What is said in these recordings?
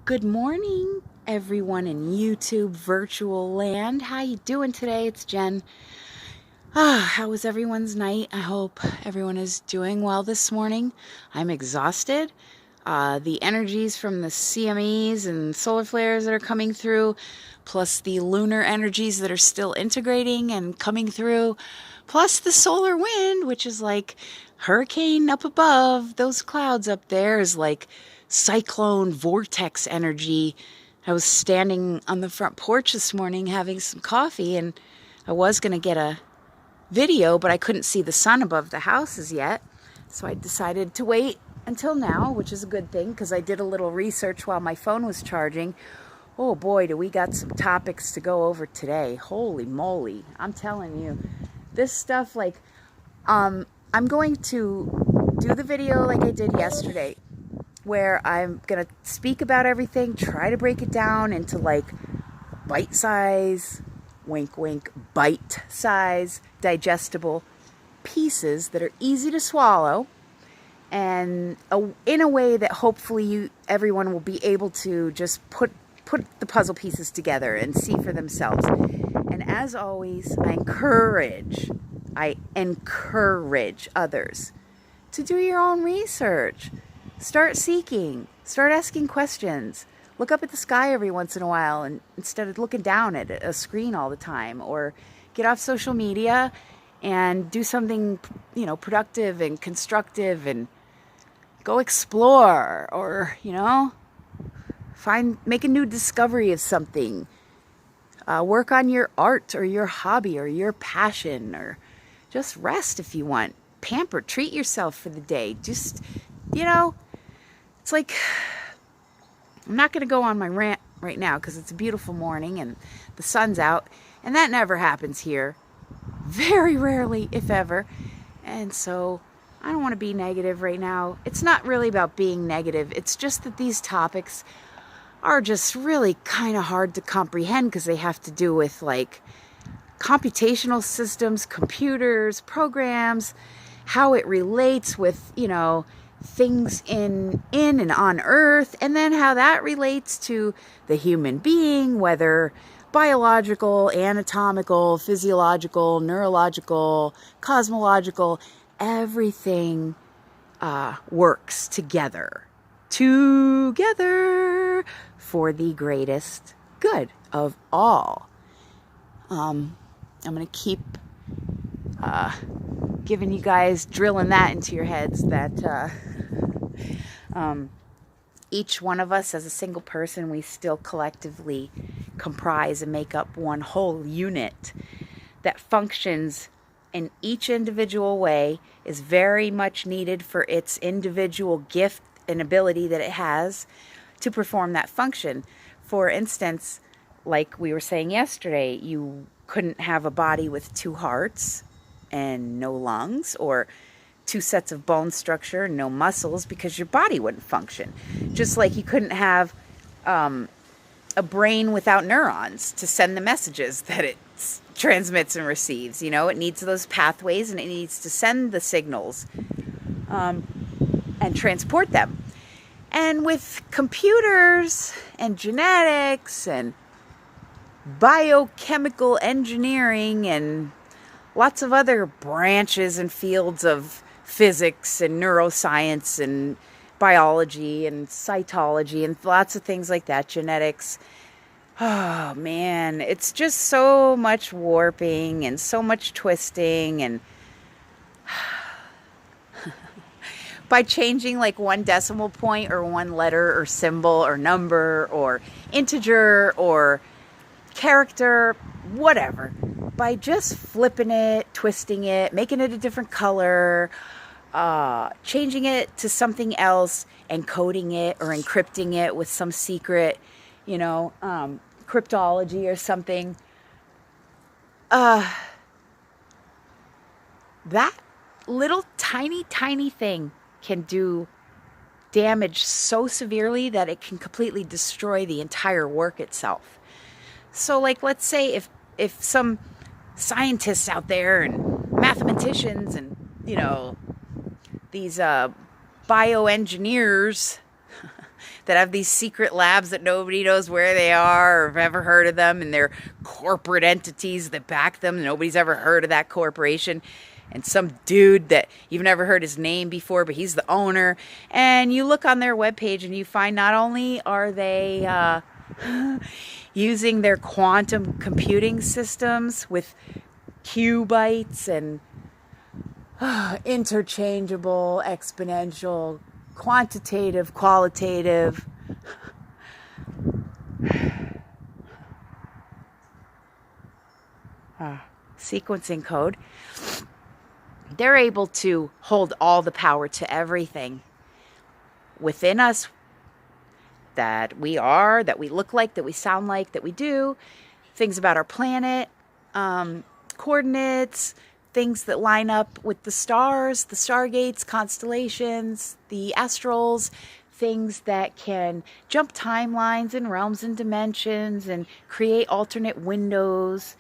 Good morning, everyone in YouTube virtual land. How you doing today? It's Jen. How was everyone's night? I hope everyone is doing well this morning. I'm exhausted. The energies from the CMEs and solar flares that are coming through, plus the lunar energies that are still integrating and coming through, plus the solar wind, which is like hurricane up above. Those clouds up there is like cyclone vortex energy. I was standing on the front porch this morning having some coffee, and I was going to get a video, but I couldn't see the sun above the houses yet. So I decided to wait until now, which is a good thing because I did a little research while my phone was charging. Oh boy, do we got some topics to go over today. Holy moly. I'm telling you, this stuff, I'm going to do the video like I did yesterday, where I'm going to speak about everything, try to break it down into bite size, wink wink, bite size, digestible pieces that are easy to swallow, and in a way that hopefully everyone will be able to just put the puzzle pieces together and see for themselves. And as always, I encourage others to do your own research. Start seeking, start asking questions. Look up at the sky every once in a while, and instead of looking down at a screen all the time, or get off social media and do something, productive and constructive, and go explore, or, make a new discovery of something. Work on your art or your hobby or your passion, or just rest if you want. Pamper, treat yourself for the day. Just, it's like, I'm not going to go on my rant right now because it's a beautiful morning and the sun's out, and that never happens here. Very rarely, if ever. And so I don't want to be negative right now. It's not really about being negative. It's just that these topics are just really kind of hard to comprehend because they have to do with computational systems, computers, programs, how it relates with, things in and on Earth, and then how that relates to the human being, whether biological, anatomical, physiological, neurological, cosmological, everything works together for the greatest good of all. I'm going to keep giving you guys, drilling that into your heads, that each one of us as a single person, we still collectively comprise and make up one whole unit that functions in each individual way, is very much needed for its individual gift and ability that it has to perform that function. For instance, like we were saying yesterday, you couldn't have a body with two hearts and no lungs, or two sets of bone structure and no muscles, because your body wouldn't function. Just like you couldn't have a brain without neurons to send the messages that it transmits and receives. It needs those pathways, and it needs to send the signals and transport them. And with computers and genetics and biochemical engineering and lots of other branches and fields of physics and neuroscience and biology and cytology and lots of things like that, genetics. Oh man, it's just so much warping and so much twisting, and by changing one decimal point or one letter or symbol or number or integer or character, whatever, by just flipping it, twisting it, making it a different color, changing it to something else, encoding it or encrypting it with some secret, cryptology or something. That little tiny thing can do damage so severely that it can completely destroy the entire work itself. So let's say if some scientists out there and mathematicians and, these bioengineers that have these secret labs that nobody knows where they are or have ever heard of them, and they're corporate entities that back them. Nobody's ever heard of that corporation. And some dude that you've never heard his name before, but he's the owner. And you look on their webpage and you find not only are they using their quantum computing systems with qubits and interchangeable, exponential, quantitative, qualitative, sequencing code. They're able to hold all the power to everything within us that we are, that we look like, that we sound like, that we do, things about our planet, coordinates, things that line up with the stars, the stargates, constellations, the astrals, things that can jump timelines and realms and dimensions and create alternate windows.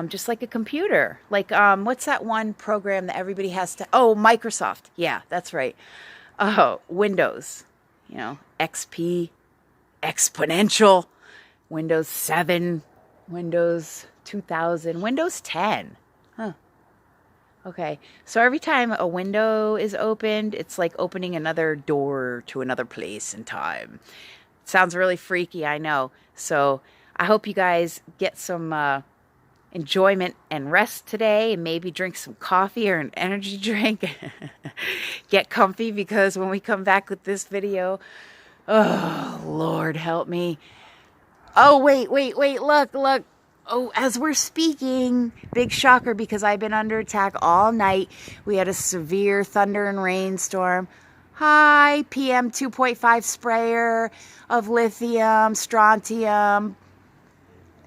Just like a computer. Like, what's that one program that everybody has to... Oh, Microsoft. Yeah, that's right. Oh, Windows. You know, XP, Exponential, Windows 7, Windows 2000, Windows 10. Huh. Okay. So every time a window is opened, it's like opening another door to another place in time. Sounds really freaky, I know. So I hope you guys get some... enjoyment and rest today, and maybe drink some coffee or an energy drink. Get comfy, because when we come back with this video, oh, Lord help me. Oh, wait, look. Oh, as we're speaking, big shocker, because I've been under attack all night. We had a severe thunder and rainstorm. Hi, PM 2.5 sprayer of lithium, strontium,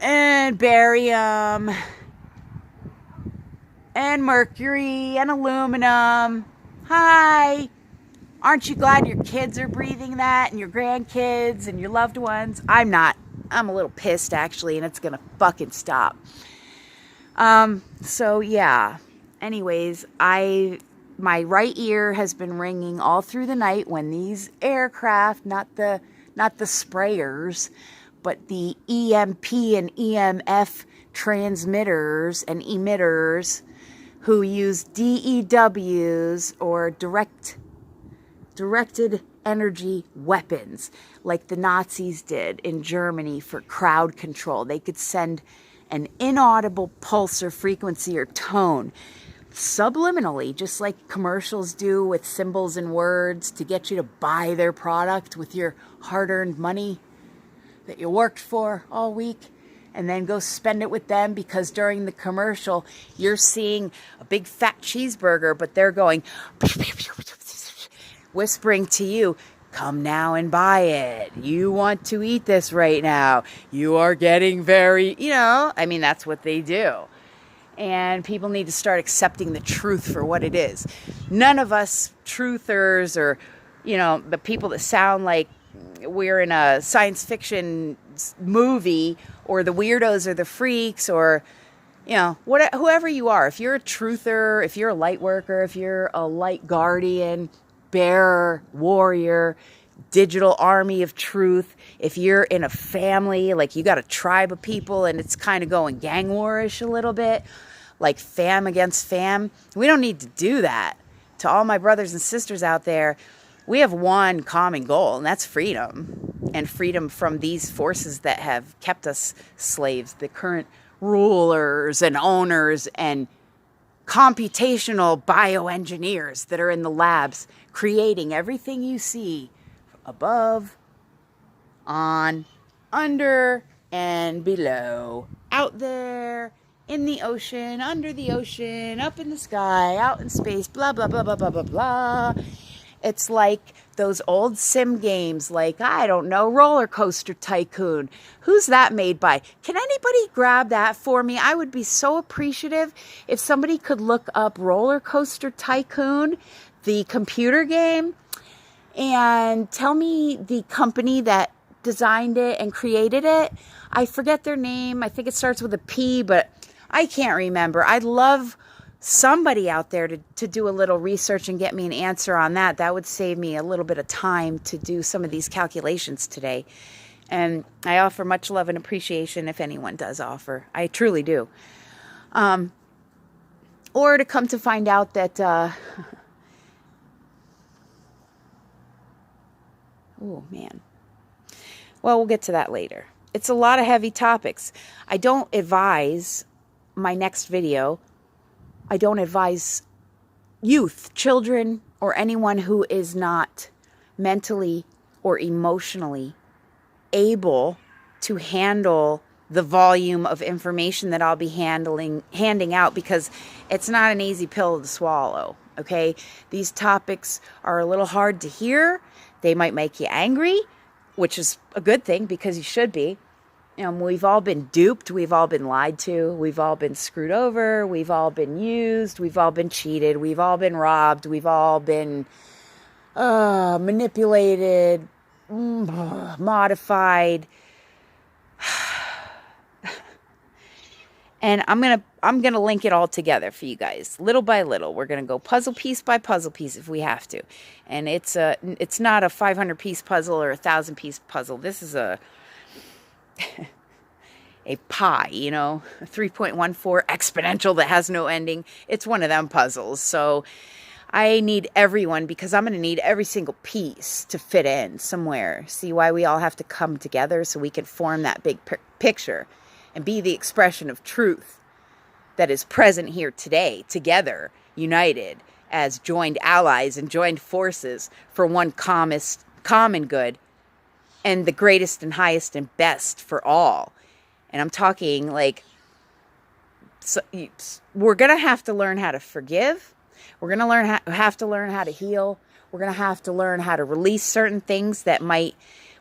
and barium, and mercury, and aluminum. Hi! Aren't you glad your kids are breathing that, and your grandkids, and your loved ones? I'm not. I'm a little pissed, actually, and it's gonna fucking stop. So, yeah. Anyways, my right ear has been ringing all through the night when these aircraft, not the sprayers, but the EMP and EMF transmitters and emitters who use DEWs, or directed energy weapons, like the Nazis did in Germany for crowd control. They could send an inaudible pulse or frequency or tone subliminally, just like commercials do with symbols and words, to get you to buy their product with your hard-earned money that you worked for all week, and then go spend it with them, because during the commercial you're seeing a big fat cheeseburger, but they're going whispering to you, come now and buy it. You want to eat this right now. You are getting very, I mean, that's what they do. And people need to start accepting the truth for what it is. None of us truthers, or, the people that sound like we're in a science fiction movie, or the weirdos or the freaks, or whoever you are, if you're a truther, if you're a light worker, if you're a light guardian, bearer, warrior, digital army of truth, if you're in a family, like you got a tribe of people and it's kind of going gang warish a little bit, like fam against fam, we don't need to do that. To all my brothers and sisters out there, we have one common goal, and that's freedom. And freedom from these forces that have kept us slaves, the current rulers and owners and computational bioengineers that are in the labs creating everything you see above, on, under, and below. Out there, in the ocean, under the ocean, up in the sky, out in space, blah, blah, blah, blah, blah, blah, blah. It's like those old sim games, like, I don't know, Roller Coaster Tycoon. Who's that made by? Can anybody grab that for me? I would be so appreciative if somebody could look up Roller Coaster Tycoon, the computer game, and tell me the company that designed it and created it. I forget their name. I think it starts with a P, but I can't remember. I'd love somebody out there to do a little research and get me an answer on that. That would save me a little bit of time to do some of these calculations today. And I offer much love and appreciation if anyone does offer. I truly do. Or to come to find out that, oh man. Well, we'll get to that later. It's a lot of heavy topics. I don't advise my next video. I don't advise youth, children, or anyone who is not mentally or emotionally able to handle the volume of information that I'll be handing out, because it's not an easy pill to swallow, okay? These topics are a little hard to hear. They might make you angry, which is a good thing because you should be. We've all been duped. We've all been lied to. We've all been screwed over. We've all been used. We've all been cheated. We've all been robbed. We've all been manipulated, modified. And I'm gonna link it all together for you guys, little by little. We're gonna go puzzle piece by puzzle piece if we have to. And it's not a 500-piece puzzle or a 1,000-piece puzzle. This is a pi, a 3.14 exponential that has no ending. It's one of them puzzles. So I need everyone, because I'm going to need every single piece to fit in somewhere. See why we all have to come together so we can form that big picture and be the expression of truth that is present here today, together, united as joined allies and joined forces for one common good, and the greatest and highest and best for all. And I'm talking we're going to have to learn how to forgive. We're going to have to learn how to heal. We're going to have to learn how to release certain things that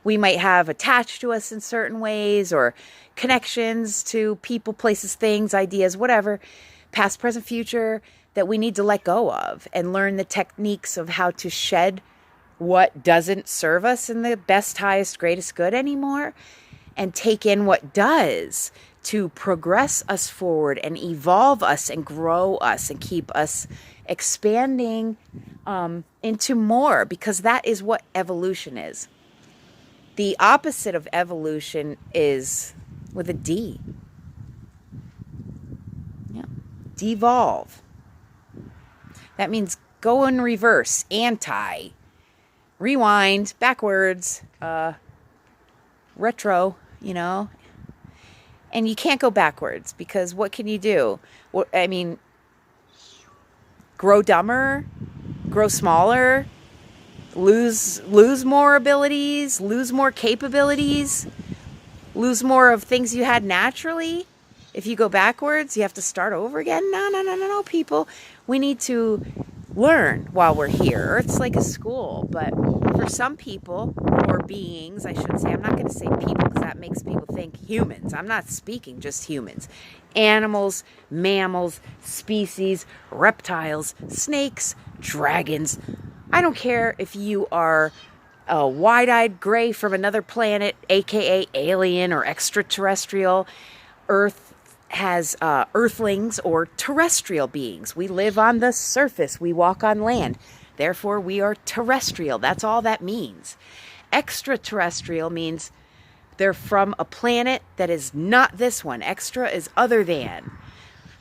we might have attached to us in certain ways, or connections to people, places, things, ideas, whatever, past, present, future, that we need to let go of and learn the techniques of how to shed what doesn't serve us in the best, highest, greatest good anymore, and take in what does to progress us forward and evolve us and grow us and keep us expanding into more, because that is what evolution is. The opposite of evolution is with a D. Yeah. Devolve. That means go in reverse, anti, rewind, backwards, retro, and you can't go backwards, because what can you do? Grow dumber, grow smaller, lose more abilities, lose more capabilities, lose more of things you had naturally. If you go backwards, you have to start over again. No, people. We need to learn while we're here. It's like a school, but for some people, or beings, I should say, I'm not going to say people because that makes people think humans. I'm not speaking just humans. Animals, mammals, species, reptiles, snakes, dragons. I don't care if you are a wide-eyed gray from another planet, aka alien or extraterrestrial. Earth has earthlings or terrestrial beings. We live on the surface. We walk on land. Therefore, we are terrestrial. That's all that means. Extraterrestrial means they're from a planet that is not this one. Extra is other than.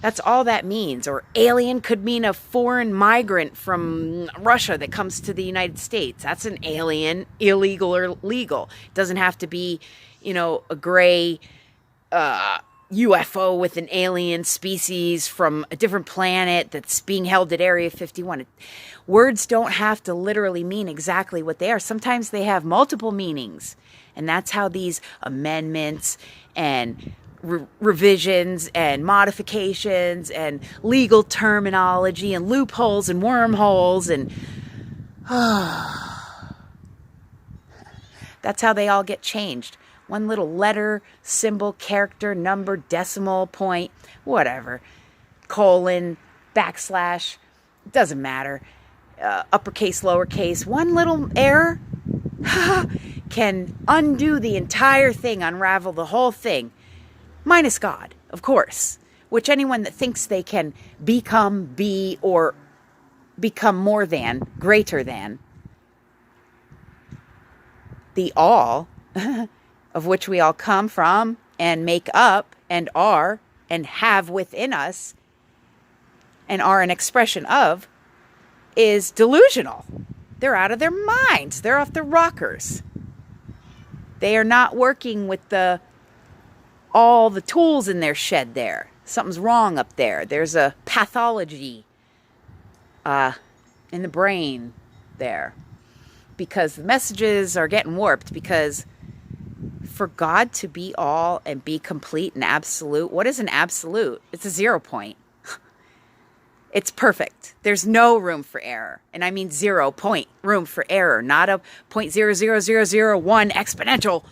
That's all that means. Or alien could mean a foreign migrant from Russia that comes to the United States. That's an alien, illegal or legal. It doesn't have to be, a gray UFO with an alien species from a different planet that's being held at Area 51. Words don't have to literally mean exactly what they are. Sometimes they have multiple meanings. And that's how these amendments and revisions and modifications and legal terminology and loopholes and wormholes and that's how they all get changed. One little letter, symbol, character, number, decimal point, whatever, colon, backslash, doesn't matter, uppercase, lowercase, one little error can undo the entire thing, unravel the whole thing. Minus God, of course. which anyone that thinks they can become, be, or become more than, greater than, the all, of which we all come from and make up and are and have within us and are an expression of, is delusional. They're out of their minds. They're off their rockers. They are not working with all the tools in their shed there. Something's wrong up there. There's a pathology in the brain there. Because the messages are getting warped. Because for God to be all and be complete and absolute, what is an absolute? It's a 0 point. It's perfect. There's no room for error. And I mean 0 point room for error, not a 0.00001 exponential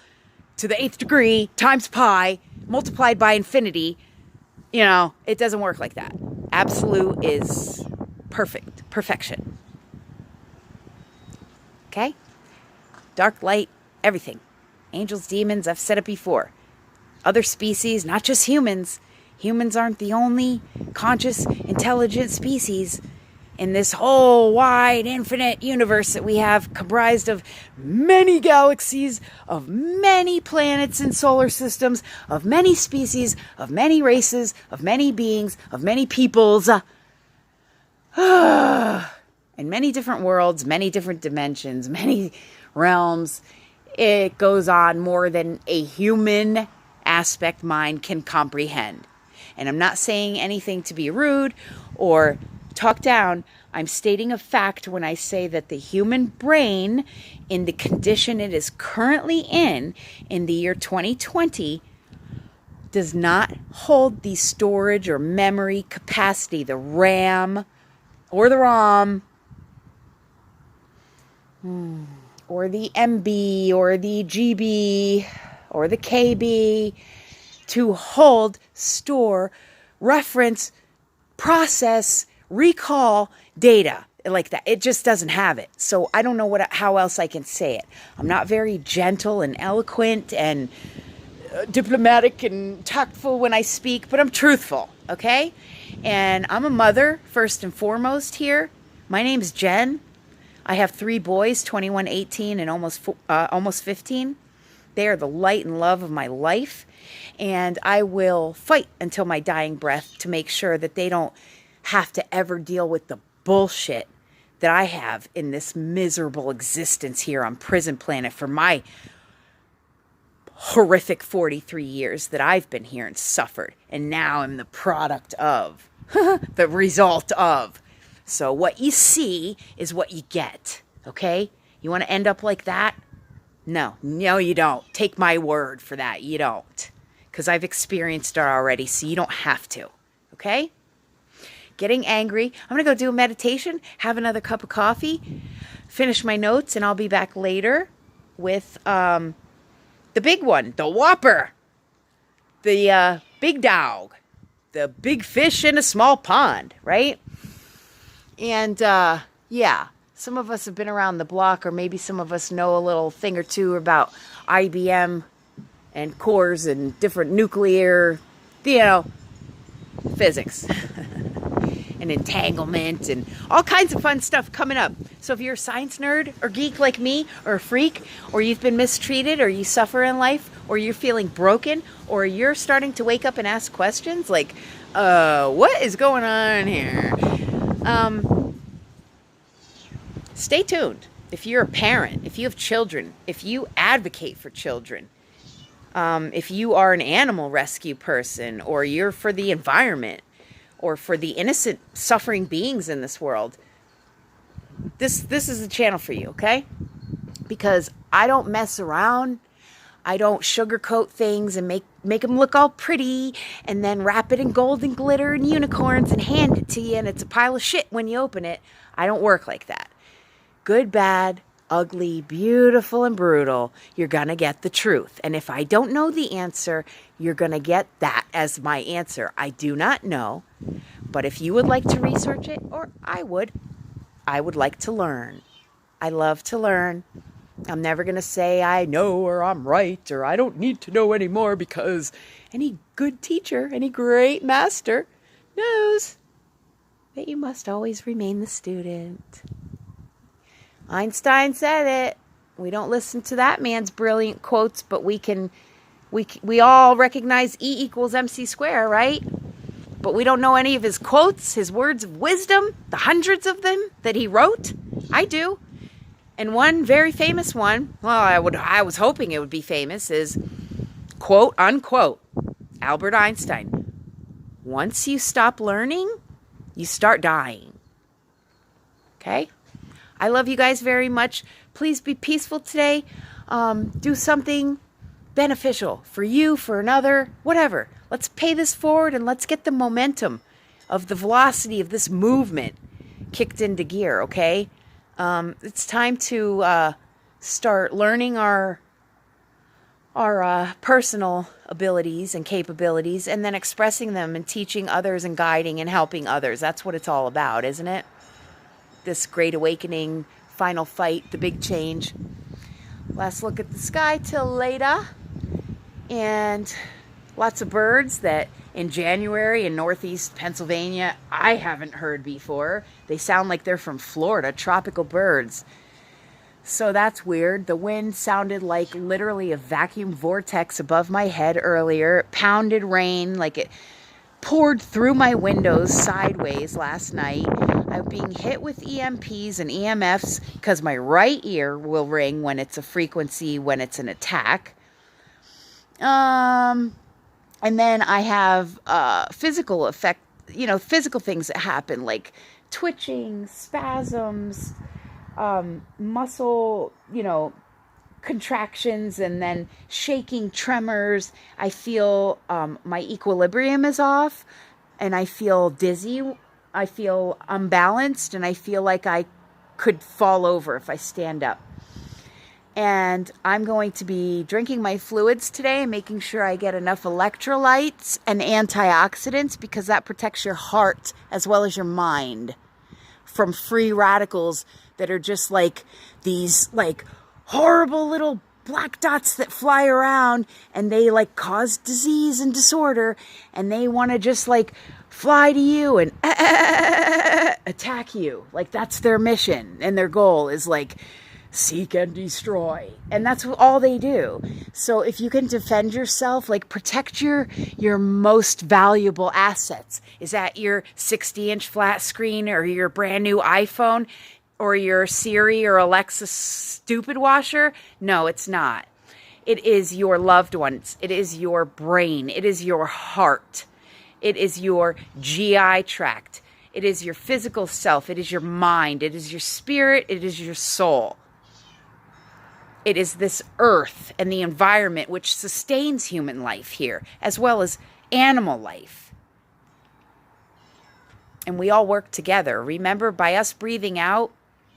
to the 8th degree times pi multiplied by infinity. You know, it doesn't work like that. Absolute is perfect, perfection. Okay? Dark, light, everything. Angels, demons, I've said it before. Other species, not just humans. Humans aren't the only conscious, intelligent species in this whole wide, infinite universe that we have, comprised of many galaxies, of many planets and solar systems, of many species, of many races, of many beings, of many peoples, and many different worlds, many different dimensions, many realms. It goes on more than a human aspect mind can comprehend. And I'm not saying anything to be rude or talk down. I'm stating a fact when I say that the human brain, in the condition it is currently in the year 2020, does not hold the storage or memory capacity, the RAM or the ROM, or the MB or the GB or the KB, to hold, store, reference, process, recall data like that. It just doesn't have it. So I don't know how else I can say it. I'm not very gentle and eloquent and diplomatic and tactful when I speak, but I'm truthful, okay? And I'm a mother, first and foremost here. My name's Jen. I have 3 boys, 21, 18, and almost 15. They are the light and love of my life. And I will fight until my dying breath to make sure that they don't have to ever deal with the bullshit that I have in this miserable existence here on Prison Planet for my horrific 43 years that I've been here and suffered. And now I'm the product of, the result of. So what you see is what you get, okay? You want to end up like that? No, you don't. Take my word for that. You don't. Because I've experienced it already, so you don't have to, okay? Getting angry. I'm going to go do a meditation, have another cup of coffee, finish my notes, and I'll be back later with the big one, the whopper, the big dog, the big fish in a small pond, right? And, yeah, some of us have been around the block, or maybe some of us know a little thing or two about IBM and cores and different nuclear, physics and entanglement and all kinds of fun stuff coming up. So if you're a science nerd or geek like me, or a freak, or you've been mistreated, or you suffer in life, or you're feeling broken, or you're starting to wake up and ask questions like, what is going on here? Stay tuned. If you're a parent, if you have children, if you advocate for children, if you are an animal rescue person, or you're for the environment, or for the innocent suffering beings in this world, this is the channel for you, okay? Because I don't mess around. I don't sugarcoat things and make them look all pretty and then wrap it in gold and glitter and unicorns and hand it to you and it's a pile of shit when you open it. I don't work like that. Good, bad, ugly, beautiful, and brutal, you're going to get the truth. And if I don't know the answer, you're going to get that as my answer. I do not know, but if you would like to research it, or I would like to learn. I love to learn. I'm never going to say I know or I'm right or I don't need to know anymore, because any good teacher, any great master knows that you must always remain the student. Einstein said it. We don't listen to that man's brilliant quotes, but we all recognize E equals MC square, right? But we don't know any of his quotes, his words of wisdom, the hundreds of them that he wrote. I do. And one very famous one, well, I was hoping it would be famous, is quote unquote, Albert Einstein. Once you stop learning, you start dying. Okay? I love you guys very much. Please be peaceful today. Do something beneficial for you, for another, whatever. Let's pay this forward and let's get the momentum of the velocity of this movement kicked into gear, okay? It's time to start learning our personal abilities and capabilities, and then expressing them and teaching others and guiding and helping others. That's what it's all about, isn't it? This great awakening, final fight, the big change. Last look at the sky till later. And lots of birds that in January in northeast Pennsylvania I haven't heard before. They sound like they're from Florida, tropical birds. So that's weird. The wind sounded like literally a vacuum vortex above my head earlier. It pounded rain, like it poured through my windows sideways last night. I'm being hit with EMPs and EMFs because my right ear will ring when it's a frequency, when it's an attack. And then I have physical effect, physical things that happen, like twitching, spasms, muscle, contractions, and then shaking, tremors. I feel my equilibrium is off, and I feel dizzy. I feel unbalanced, and I feel like I could fall over if I stand up. And I'm going to be drinking my fluids today and making sure I get enough electrolytes and antioxidants, because that protects your heart as well as your mind from free radicals that are just like these like horrible little black dots that fly around, and they like cause disease and disorder, and they want to just like fly to you and attack you. Like that's their mission, and their goal is like seek and destroy, and that's all they do. So if you can defend yourself, like protect your most valuable assets. Is that your 60-inch flat screen, or your brand new iPhone, or your Siri or Alexa stupid washer? No, it's not. It is your loved ones. It is your brain. It is your heart. It is your GI tract. It is your physical self. It is your mind. It is your spirit. It is your soul. It is this earth and the environment which sustains human life here, as well as animal life. And we all work together. Remember, by us breathing out,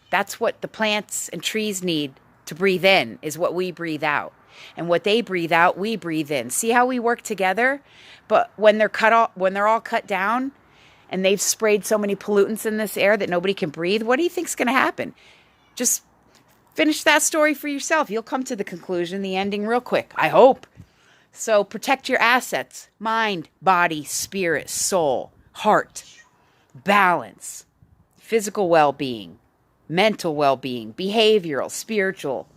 that's what the plants and trees need to breathe in, is what we breathe out. And what they breathe out, we breathe in. See how we work together? But when they're cut off, when they're all cut down, and they've sprayed so many pollutants in this air that nobody can breathe, what do you think's going to happen? Just finish that story for yourself. You'll come to the conclusion, the ending real quick, I hope. So protect your assets: mind, body, spirit, soul, heart, balance, physical well-being, mental well-being, behavioral, spiritual,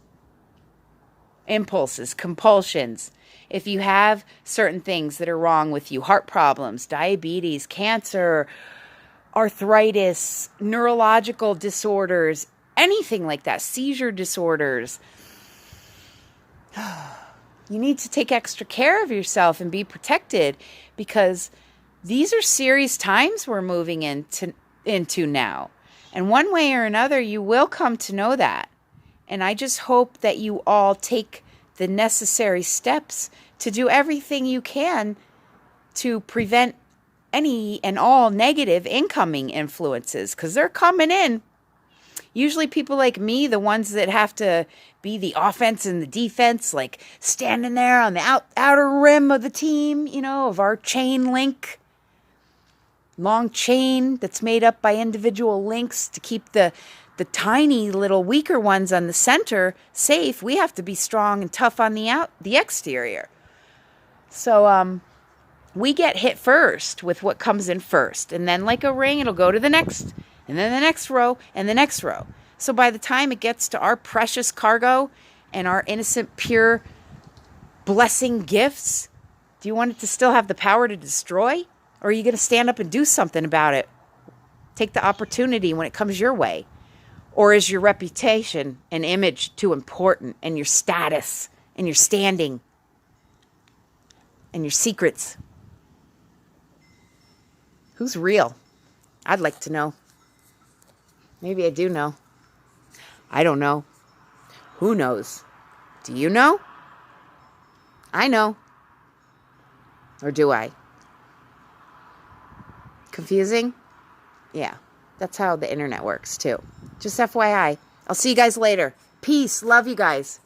impulses, compulsions. If you have certain things that are wrong with you, heart problems, diabetes, cancer, arthritis, neurological disorders, anything like that, seizure disorders, you need to take extra care of yourself and be protected, because these are serious times we're moving into now. And one way or another, you will come to know that. And I just hope that you all take the necessary steps to do everything you can to prevent any and all negative incoming influences, because they're coming in. Usually people like me, the ones that have to be the offense and the defense, like standing there on the outer rim of the team, of our chain link, long chain that's made up by individual links to keep the the tiny little weaker ones on the center safe, we have to be strong and tough on the exterior. So we get hit first with what comes in first. And then like a ring, it'll go to the next, and then the next row, and the next row. So by the time it gets to our precious cargo and our innocent, pure blessing gifts, do you want it to still have the power to destroy? Or are you going to stand up and do something about it? Take the opportunity when it comes your way. Or is your reputation and image too important, and your status and your standing and your secrets? Who's real? I'd like to know. Maybe I do know. I don't know. Who knows? Do you know? I know. Or do I? Confusing? Yeah, that's how the internet works too. Just FYI. I'll see you guys later. Peace. Love you guys.